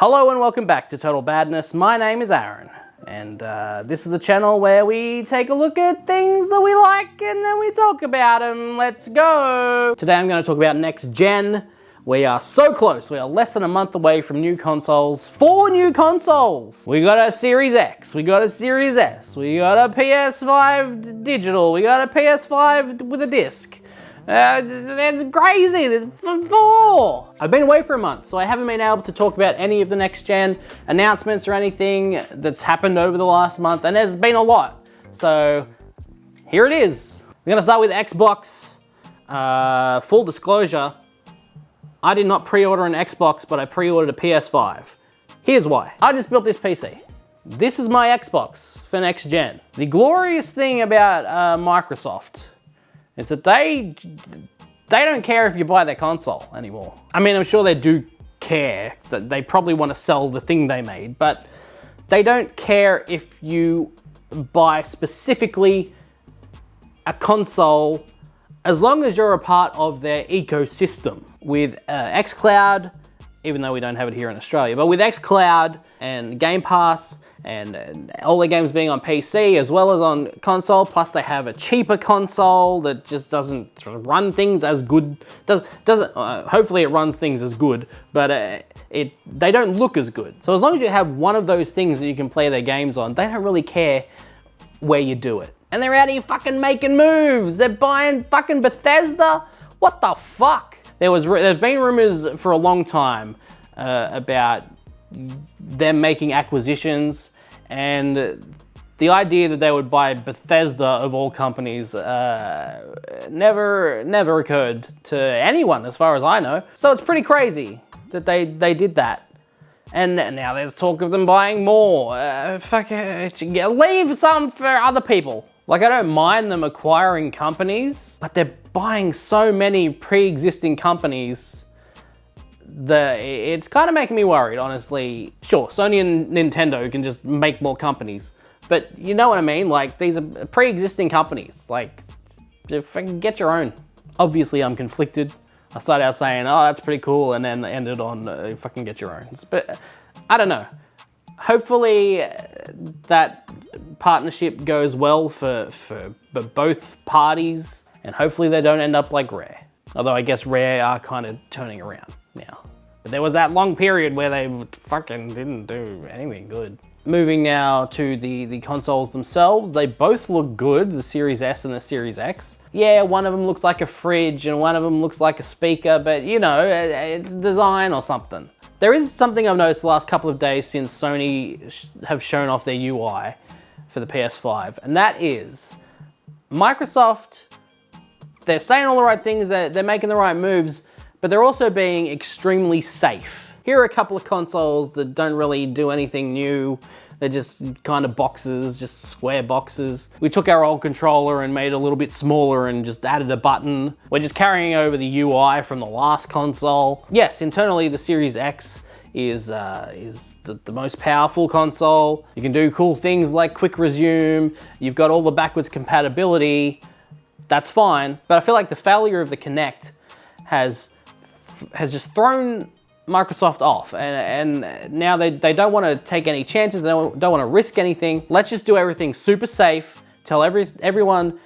Hello and welcome back to Total Badness. My name is Aaron, and this is the channel where we take a look at things that we like and then we talk about them. Let's go! Today I'm going to talk about next gen. We are so close. We are less than a month away from new consoles. 4 new consoles! We got a Series X, we got a Series S, we got a PS5 digital, we got a PS5 with a disc. It's crazy, there's 4! I've been away for a month, so I haven't been able to talk about any of the next gen announcements or anything that's happened over the last month, and there's been a lot. So, here it is. We're gonna start with Xbox. Full disclosure, I did not pre-order an Xbox, but I pre-ordered a PS5. Here's why. I just built this PC. This is my Xbox for next gen. The glorious thing about Microsoft is that they don't care if you buy their console anymore. I mean, I'm sure they do care, that they probably want to sell the thing they made, but they don't care if you buy specifically a console as long as you're a part of their ecosystem. With xCloud, even though we don't have it here in Australia, but with xCloud and Game Pass and all the games being on PC as well as on console, plus they have a cheaper console that just doesn't run things as good. Hopefully it runs things as good, but they don't look as good. So as long as you have one of those things that you can play their games on, they don't really care where you do it. And they're out here fucking making moves. They're buying fucking Bethesda. What the fuck? There's been rumors for a long time about them making acquisitions, and the idea that they would buy Bethesda of all companies never occurred to anyone as far as I know. So it's pretty crazy that they did that. And now there's talk of them buying more. Fuck it, leave some for other people. Like, I don't mind them acquiring companies, but they're buying so many pre-existing companies that it's kind of making me worried, honestly. Sure, Sony and Nintendo can just make more companies, but you know what I mean? Like, these are pre-existing companies. Like, get your own. Obviously, I'm conflicted. I started out saying, oh, that's pretty cool, and then ended on fucking get your own. But I don't know. Hopefully that partnership goes well for both parties, and hopefully they don't end up like Rare. Although I guess Rare are kind of turning around now. But there was that long period where they fucking didn't do anything good. Moving now to the consoles themselves, they both look good, the Series S and the Series X. Yeah, one of them looks like a fridge and one of them looks like a speaker, but you know, it's design or something. There is something I've noticed the last couple of days since Sony have shown off their UI for the PS5, and that is Microsoft. They're saying all the right things, they're making the right moves, but they're also being extremely safe. Here are a couple of consoles that don't really do anything new. They're just kind of boxes, just square boxes. We took our old controller and made it a little bit smaller and just added a button. We're just carrying over the UI from the last console. Yes, internally the Series X is the most powerful console. You can do cool things like quick resume. You've got all the backwards compatibility. That's fine, but I feel like the failure of the Kinect has just thrown Microsoft off, and now they don't want to take any chances, they don't want to risk anything. Let's just do everything super safe, tell everyone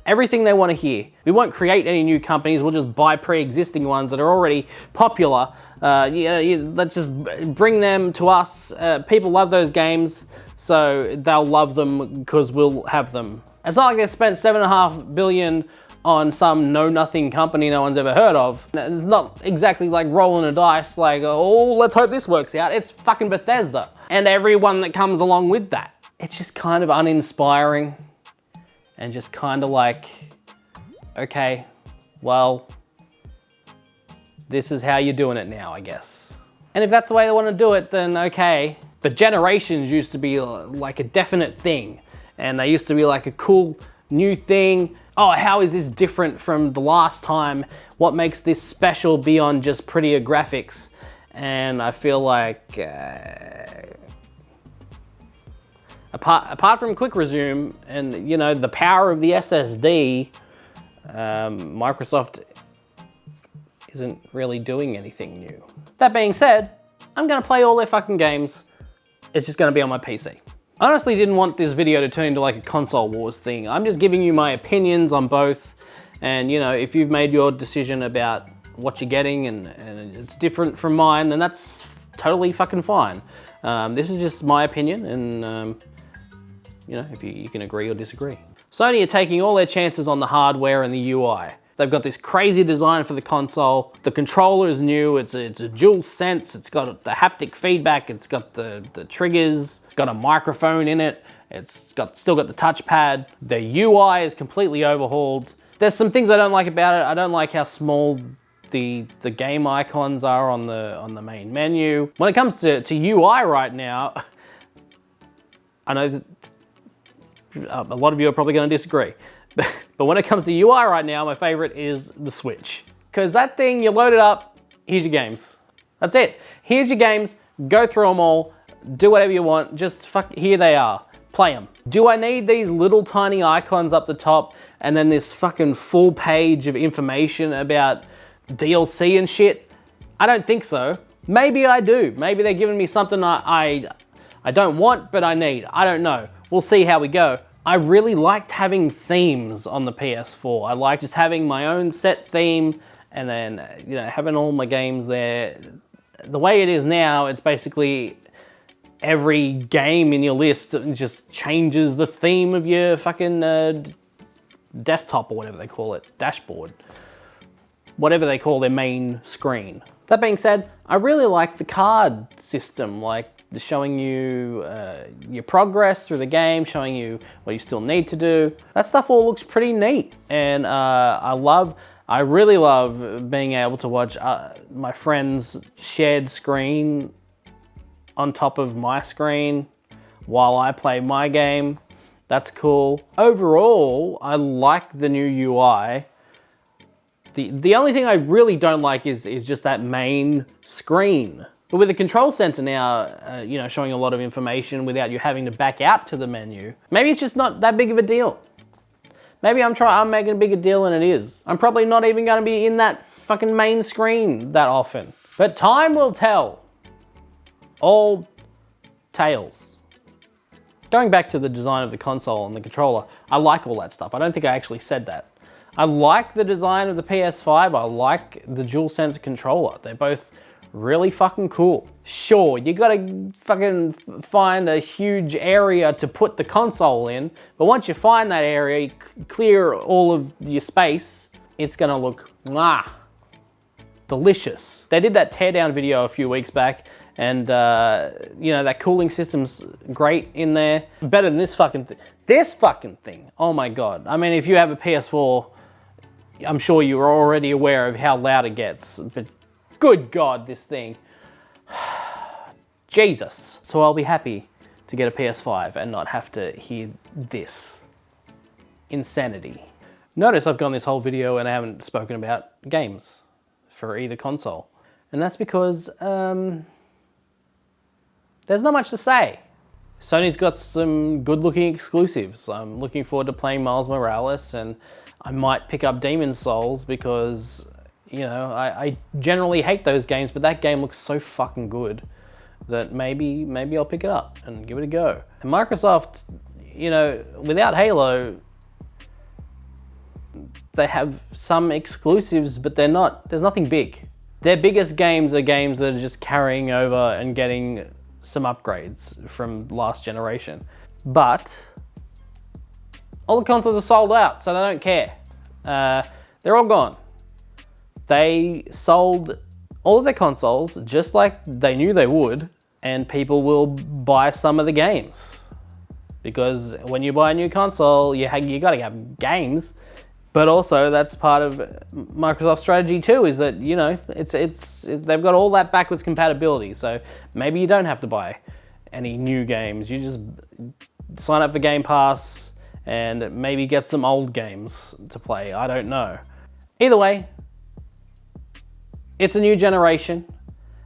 everything they want to hear. We won't create any new companies, we'll just buy pre-existing ones that are already popular. Let's just bring them to us. People love those games, so they'll love them because we'll have them. It's not like they spent $7.5 billion on some know-nothing company no one's ever heard of. It's not exactly like rolling a dice like, oh, let's hope this works out. It's fucking Bethesda. And everyone that comes along with that. It's just kind of uninspiring and just kind of like, okay, well, this is how you're doing it now, I guess. And if that's the way they want to do it, then okay. But generations used to be like a definite thing. And they used to be like a cool new thing. Oh, how is this different from the last time? What makes this special beyond just prettier graphics? And I feel like, apart from quick resume and you know the power of the SSD, Microsoft isn't really doing anything new. That being said, I'm gonna play all their fucking games. It's just gonna be on my PC. I honestly didn't want this video to turn into like a console wars thing. I'm just giving you my opinions on both. And you know, if you've made your decision about what you're getting and it's different from mine, then that's totally fucking fine. This is just my opinion, and you know, if you can agree or disagree. Sony are taking all their chances on the hardware and the UI. They've got this crazy design for the console. The controller is new. It's a dual sense. It's got the haptic feedback. It's got the triggers. It's got a microphone in it. It's still got the touchpad. The UI is completely overhauled. There's some things I don't like about it. I don't like how small the game icons are on the main menu. When it comes to UI right now, I know that a lot of you are probably going to disagree, but when it comes to UI right now, my favorite is the Switch. Because that thing, you load it up, here's your games. That's it. Here's your games, go through them all, do whatever you want, just here they are, play them. Do I need these little tiny icons up the top and then this fucking full page of information about DLC and shit? I don't think so. Maybe I do. Maybe they're giving me something I don't want, but I need. I don't know. We'll see how we go. I really liked having themes on the PS4. I like just having my own set theme and then, you know, having all my games there. The way it is now, it's basically every game in your list just changes the theme of your fucking desktop or whatever they call it, dashboard. Whatever they call their main screen. That being said, I really like the card system, like showing you your progress through the game, showing you what you still need to do. That stuff all looks pretty neat. And I really love being able to watch my friend's shared screen on top of my screen while I play my game. That's cool. Overall, I like the new UI. The only thing I really don't like is just that main screen. But with the control center now, you know, showing a lot of information without you having to back out to the menu, maybe it's just not that big of a deal. Maybe I'm making a bigger deal than it is. I'm probably not even gonna be in that fucking main screen that often. But time will tell. All tales. Going back to the design of the console and the controller, I like all that stuff. I don't think I actually said that. I like the design of the PS5. I like the DualSense controller. They're both really fucking cool. Sure, you gotta fucking find a huge area to put the console in, but once you find that area, you clear all of your space, it's gonna look delicious. They did that teardown video a few weeks back, and you know, that cooling system's great in there. Better than this fucking thing. This fucking thing, oh my God. I mean, if you have a PS4, I'm sure you're already aware of how loud it gets, but good God, this thing. Jesus. So I'll be happy to get a PS5 and not have to hear this. Insanity. Notice I've gone this whole video and I haven't spoken about games for either console. And that's because there's not much to say. Sony's got some good looking exclusives. I'm looking forward to playing Miles Morales, and I might pick up Demon's Souls because, you know, I generally hate those games, but that game looks so fucking good that maybe I'll pick it up and give it a go. And Microsoft, you know, without Halo, they have some exclusives, but there's nothing big. Their biggest games are games that are just carrying over and getting some upgrades from last generation. But all the consoles are sold out, so they don't care. They're all gone. They sold all of their consoles just like they knew they would, and people will buy some of the games. Because when you buy a new console, you gotta have games. But also, that's part of Microsoft's strategy too, is that, you know, they've got all that backwards compatibility. So maybe you don't have to buy any new games. You just sign up for Game Pass and maybe get some old games to play. I don't know. Either way, it's a new generation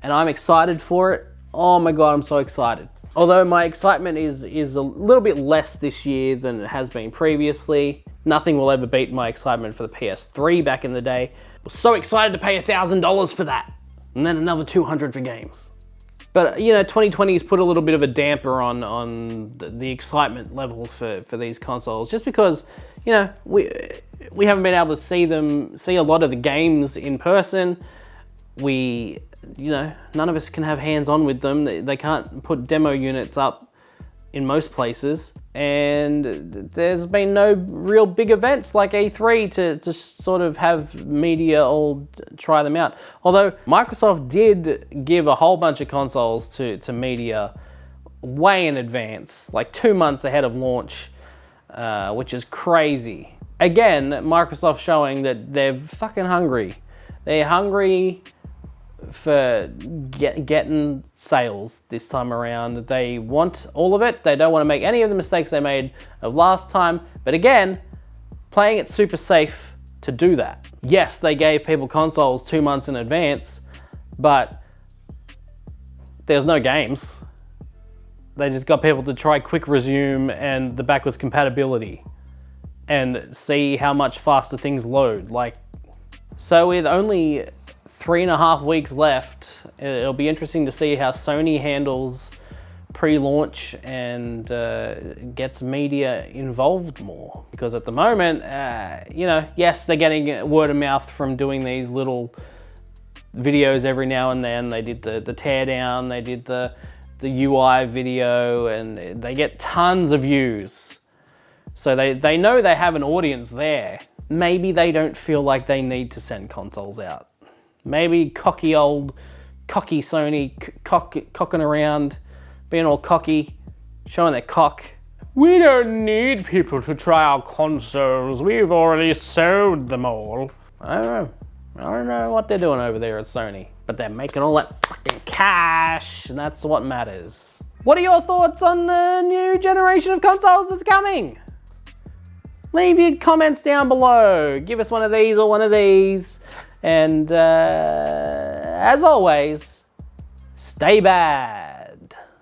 and I'm excited for it. Oh my God, I'm so excited. Although my excitement is a little bit less this year than it has been previously. Nothing will ever beat my excitement for the PS3 back in the day. I was so excited to pay $1,000 for that. And then another $200 for games. But, you know, 2020 has put a little bit of a damper on the excitement level for these consoles, just because, you know, we haven't been able to see a lot of the games in person. You know, none of us can have hands-on with them. They can't put demo units up in most places, and there's been no real big events like E3 to sort of have media all try them out. Although Microsoft did give a whole bunch of consoles to media way in advance, like 2 months ahead of launch, which is crazy. Again, Microsoft showing that they're fucking hungry. They're hungry for getting sales this time around. They want all of it. They don't want to make any of the mistakes they made of last time. But again, playing it super safe to do that. Yes, they gave people consoles 2 months in advance, but there's no games. They just got people to try quick resume and the backwards compatibility and see how much faster things load. So with only 3.5 weeks left, it'll be interesting to see how Sony handles pre-launch and gets media involved more. Because at the moment, you know, yes, they're getting word of mouth from doing these little videos every now and then. They did the teardown, they did the UI video, and they get tons of views. So they know they have an audience there. Maybe they don't feel like they need to send consoles out. Maybe cocky Sony cocking around, being all cocky, showing their cock. We don't need people to try our consoles. We've already sold them all. I don't know what they're doing over there at Sony, but they're making all that fucking cash, and that's what matters. What are your thoughts on the new generation of consoles that's coming? Leave your comments down below. Give us one of these or one of these. And as always, stay bad.